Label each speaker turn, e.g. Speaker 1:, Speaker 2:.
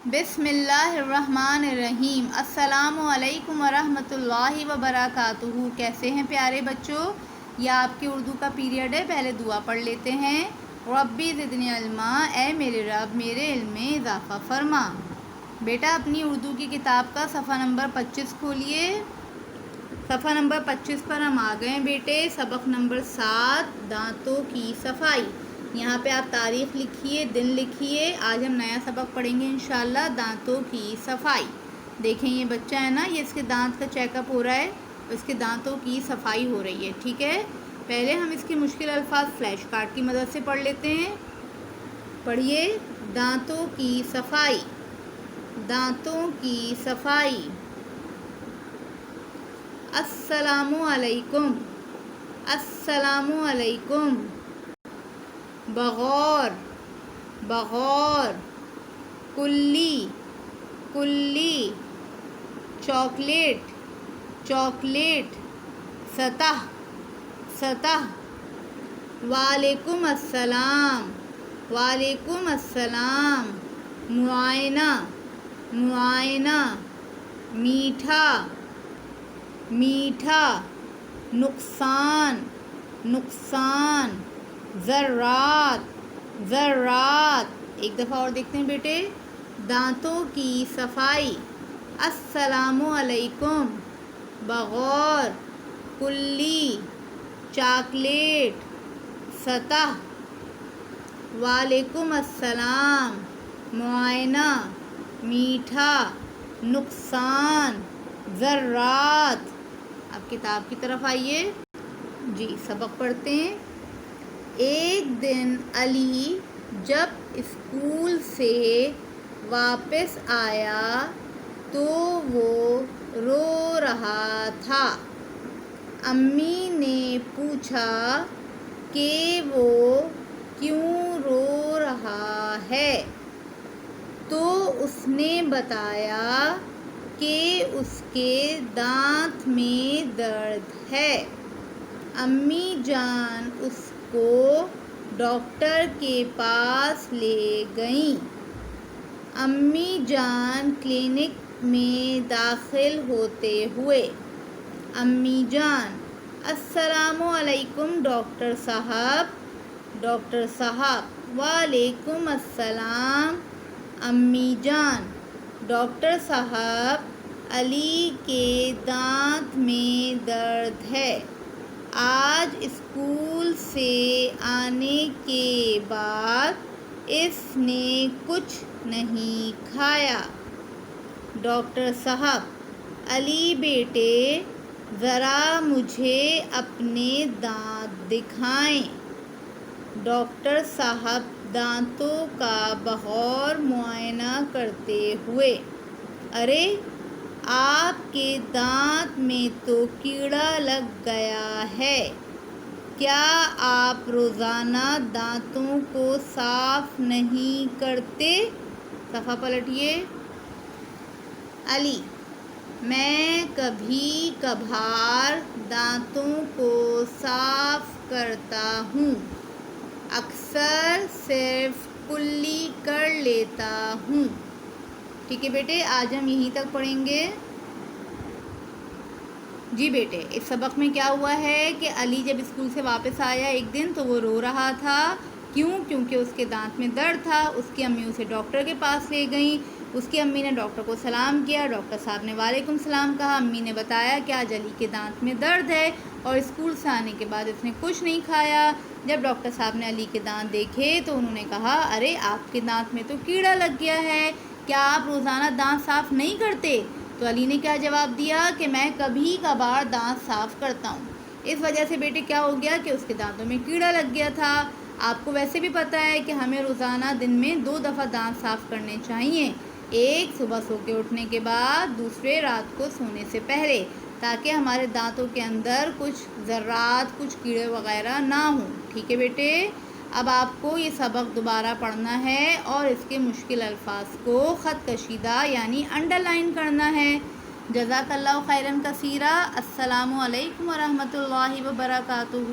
Speaker 1: بسم اللہ الرحمن الرحیم۔ السلام علیکم ورحمۃ اللہ وبرکاتہ۔ کیسے ہیں پیارے بچوں؟ یہ آپ کے اردو کا پیریڈ ہے۔ پہلے دعا پڑھ لیتے ہیں۔ ربی زدنی علما، اے میرے رب میرے علم میں اضافہ فرما۔ بیٹا اپنی اردو کی کتاب کا صفحہ نمبر 25 کھولیے۔ صفحہ نمبر 25 پر ہم آ گئے ہیں بیٹے۔ سبق نمبر 7، دانتوں کی صفائی۔ یہاں پہ آپ تاریخ لکھیے، دن لکھیے۔ آج ہم نیا سبق پڑھیں گے انشاءاللہ، دانتوں کی صفائی۔ دیکھیں یہ بچہ ہے نا، یہ اس کے دانت کا چیک اپ ہو رہا ہے، اس کے دانتوں کی صفائی ہو رہی ہے، ٹھیک ہے۔ پہلے ہم اس کے مشکل الفاظ فلیش کارڈ کی مدد سے پڑھ لیتے ہیں۔ پڑھیے، دانتوں کی صفائی۔ دانتوں کی صفائی۔ السلام علیکم، السلام علیکم۔ بغور، بغور۔ کلی، کلی۔ Chocolate, chocolate. سطح، سطح۔ وعلیکم السلام، وعلیکم السلام۔ معائنہ، معائنہ۔ میٹھا، میٹھا۔ نقصان، نقصان۔ ذرات، ذرات۔ ایک دفعہ اور دیکھتے ہیں بیٹے۔ دانتوں کی صفائی۔ السلام علیکم، بغور، کلی، چاکلیٹ، سطح۔ وعلیکم السلام، معائنہ، میٹھا، نقصان، ذرات۔ اب کتاب کی طرف آئیے۔ جی سبق پڑھتے ہیں۔ ایک دن علی جب اسکول سے واپس آیا تو وہ رو رہا تھا۔ امی نے پوچھا کہ وہ کیوں رو رہا ہے، تو اس نے بتایا کہ اس کے دانت میں درد ہے۔ امی جان اس کو ڈاکٹر کے پاس لے گئیں۔ امی جان کلینک میں داخل ہوتے ہوئے، امی جان، السلام علیکم ڈاکٹر صاحب۔ ڈاکٹر صاحب، وعلیکم السلام۔ امی جان، ڈاکٹر صاحب، علی کے دانت میں درد ہے۔ آج اسکول سے آنے کے بعد اس نے کچھ نہیں کھایا۔ ڈاکٹر صاحب، علی بیٹے ذرا مجھے اپنے دانت دکھائیں۔ ڈاکٹر صاحب دانتوں کا بغور معائنہ کرتے ہوئے، ارے آپ کے دانت میں تو کیڑا لگ گیا ہے، کیا آپ روزانہ دانتوں کو صاف نہیں کرتے؟ صفحہ پلٹیے۔ علی، میں کبھی کبھار دانتوں کو صاف کرتا ہوں، اکثر صرف کلی کر لیتا ہوں۔ ٹھیک ہے بیٹے، آج ہم یہیں تک پڑھیں گے۔ جی بیٹے، اس سبق میں کیا ہوا ہے کہ علی جب اسکول سے واپس آیا ایک دن تو وہ رو رہا تھا۔ کیوں؟ کیونکہ اس کے دانت میں درد تھا۔ اس کی امی اسے ڈاکٹر کے پاس لے گئیں۔ اس کی امی نے ڈاکٹر کو سلام کیا، ڈاکٹر صاحب نے وعلیکم السلام کہا۔ امی نے بتایا کہ آج علی کے دانت میں درد ہے اور اسکول سے آنے کے بعد اس نے کچھ نہیں کھایا۔ جب ڈاکٹر صاحب نے علی کے دانت دیکھے تو انہوں نے کہا، ارے آپ کے دانت میں تو کیڑا لگ گیا ہے، کیا آپ روزانہ دانت صاف نہیں کرتے؟ تو علی نے کیا جواب دیا کہ میں کبھی کبھار دانت صاف کرتا ہوں۔ اس وجہ سے بیٹے کیا ہو گیا کہ اس کے دانتوں میں کیڑا لگ گیا تھا۔ آپ کو ویسے بھی پتہ ہے کہ ہمیں روزانہ دن میں 2 دفعہ دانت صاف کرنے چاہیے، ایک صبح سو کے اٹھنے کے بعد، دوسرے رات کو سونے سے پہلے، تاکہ ہمارے دانتوں کے اندر کچھ ذرات، کچھ کیڑے وغیرہ نہ ہوں۔ ٹھیک ہے بیٹے، اب آپ کو یہ سبق دوبارہ پڑھنا ہے اور اس کے مشکل الفاظ کو خط کشیدہ یعنی انڈر لائن کرنا ہے۔ جزاک اللہ خیراً کثیرا۔ السلام علیکم ورحمۃ اللہ وبرکاتہ۔